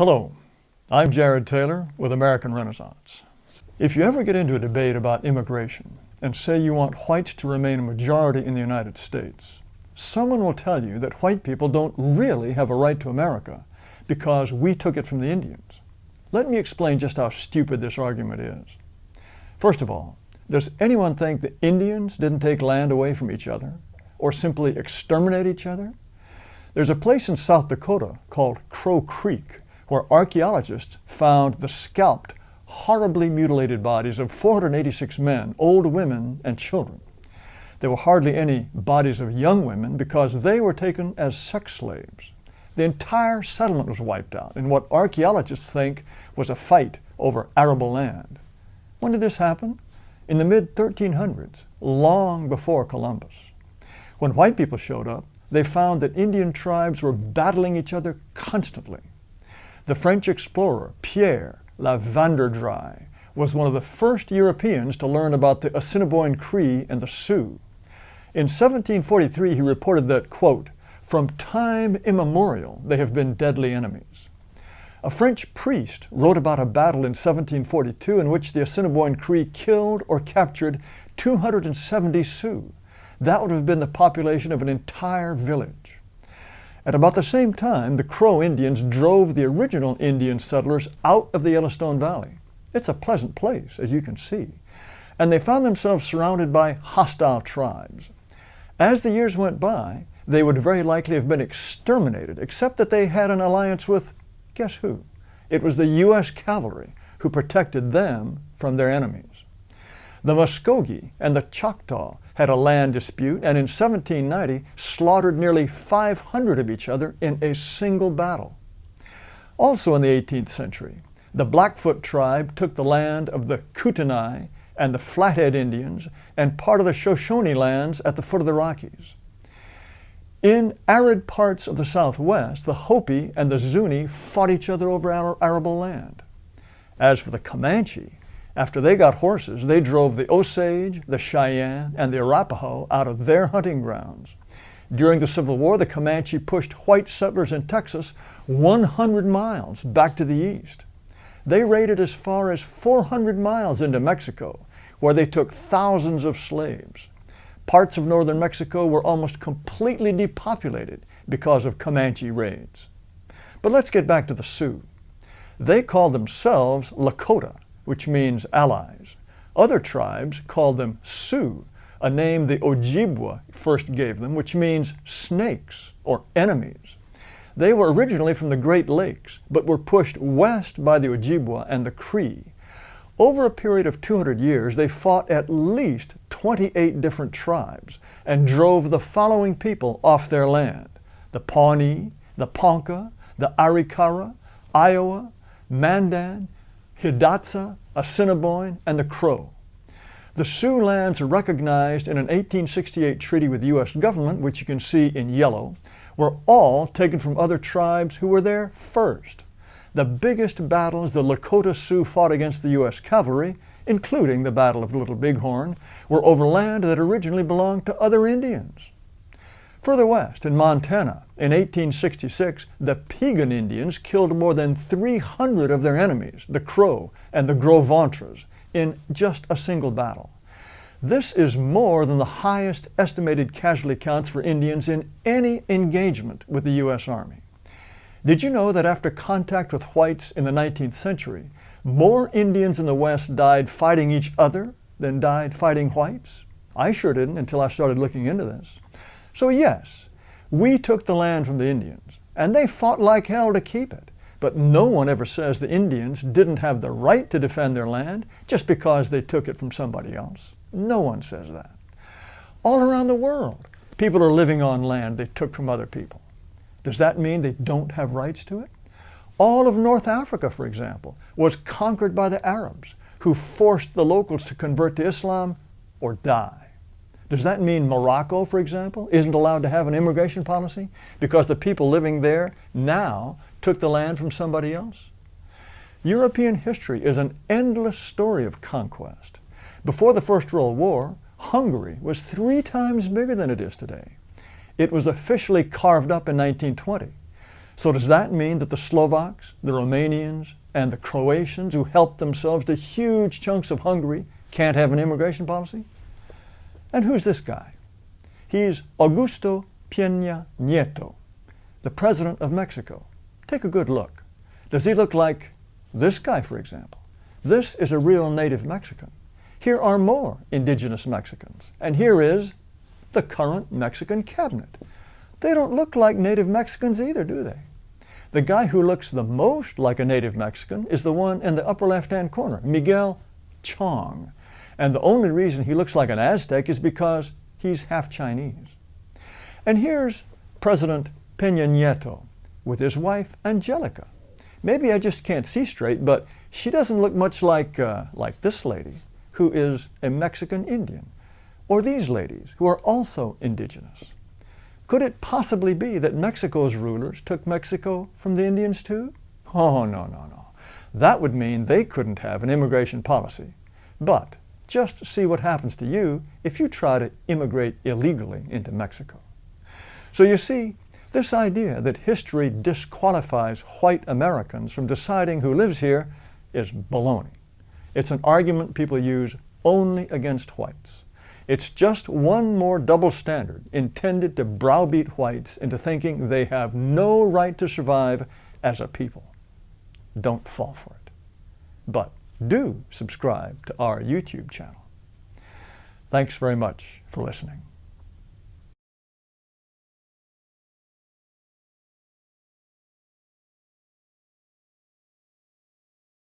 Hello, I'm Jared Taylor with American Renaissance. If you ever get into a debate about immigration and say you want whites to remain a majority in the United States, someone will tell you that white people don't really have a right to America because we took it from the Indians. Let me explain just how stupid this argument is. First of all, does anyone think the Indians didn't take land away from each other or simply exterminate each other? There's a place in South Dakota called Crow Creek where archaeologists found the scalped, horribly mutilated bodies of 486 men, old women, and children. There were hardly any bodies of young women because they were taken as sex slaves. The entire settlement was wiped out in what archaeologists think was a fight over arable land. When did this happen? In the mid-1300s, long before Columbus. When white people showed up, they found that Indian tribes were battling each other constantly. The French explorer Pierre La Vérendrye was one of the first Europeans to learn about the Assiniboine Cree and the Sioux. In 1743, he reported that, quote, "From time immemorial, they have been deadly enemies." A French priest wrote about a battle in 1742 in which the Assiniboine Cree killed or captured 270 Sioux. That would have been the population of an entire village. At about the same time, the Crow Indians drove the original Indian settlers out of the Yellowstone Valley. It's a pleasant place, as you can see. And they found themselves surrounded by hostile tribes. As the years went by, they would very likely have been exterminated, except that they had an alliance with, guess who? It was the U.S. cavalry who protected them from their enemies. The Muskogee and the Choctaw had a land dispute and in 1790 slaughtered nearly 500 of each other in a single battle. Also in the 18th century, the Blackfoot tribe took the land of the Kootenai and the Flathead Indians and part of the Shoshone lands at the foot of the Rockies. In arid parts of the Southwest, the Hopi and the Zuni fought each other over arable land. As for the Comanche, after they got horses, they drove the Osage, the Cheyenne, and the Arapaho out of their hunting grounds. During the Civil War, the Comanche pushed white settlers in Texas 100 miles back to the east. They raided as far as 400 miles into Mexico, where they took thousands of slaves. Parts of northern Mexico were almost completely depopulated because of Comanche raids. But let's get back to the Sioux. They called themselves Lakota, which means allies. Other tribes called them Sioux, a name the Ojibwa first gave them, which means snakes or enemies. They were originally from the Great Lakes, but were pushed west by the Ojibwa and the Cree. Over a period of 200 years, they fought at least 28 different tribes and drove the following people off their land: the Pawnee, the Ponca, the Arikara, Iowa, Mandan, Hidatsa, Assiniboine, and the Crow. The Sioux lands recognized in an 1868 treaty with the U.S. government, which you can see in yellow, were all taken from other tribes who were there first. The biggest battles the Lakota Sioux fought against the U.S. cavalry, including the Battle of Little Bighorn, were over land that originally belonged to other Indians. Further west, in Montana, in 1866, the Piegan Indians killed more than 300 of their enemies, the Crow and the Gros Ventres, in just a single battle. This is more than the highest estimated casualty counts for Indians in any engagement with the U.S. Army. Did you know that after contact with whites in the 19th century, more Indians in the West died fighting each other than died fighting whites? I sure didn't until I started looking into this. So yes, we took the land from the Indians, and they fought like hell to keep it. But no one ever says the Indians didn't have the right to defend their land just because they took it from somebody else. No one says that. All around the world, people are living on land they took from other people. Does that mean they don't have rights to it? All of North Africa, for example, was conquered by the Arabs, who forced the locals to convert to Islam or die. Does that mean Morocco, for example, isn't allowed to have an immigration policy because the people living there now took the land from somebody else? European history is an endless story of conquest. Before the First World War, Hungary was 3 times bigger than it is today. It was officially carved up in 1920. So does that mean that the Slovaks, the Romanians, and the Croatians who helped themselves to huge chunks of Hungary can't have an immigration policy? And who's this guy? He's Augusto Peña Nieto, the president of Mexico. Take a good look. Does he look like this guy, for example? This is a real native Mexican. Here are more indigenous Mexicans. And here is the current Mexican cabinet. They don't look like native Mexicans either, do they? The guy who looks the most like a native Mexican is the one in the upper left-hand corner, Miguel Chong. And the only reason he looks like an Aztec is because he's half Chinese. And here's President Peña Nieto with his wife, Angelica. Maybe I just can't see straight, but she doesn't look much like this lady, who is a Mexican Indian, or these ladies, who are also indigenous. Could it possibly be that Mexico's rulers took Mexico from the Indians too? Oh, no, no, no. That would mean they couldn't have an immigration policy. But just see what happens to you if you try to immigrate illegally into Mexico. So you see, this idea that history disqualifies white Americans from deciding who lives here is baloney. It's an argument people use only against whites. It's just one more double standard intended to browbeat whites into thinking they have no right to survive as a people. Don't fall for it. But do subscribe to our YouTube channel. Thanks very much for listening.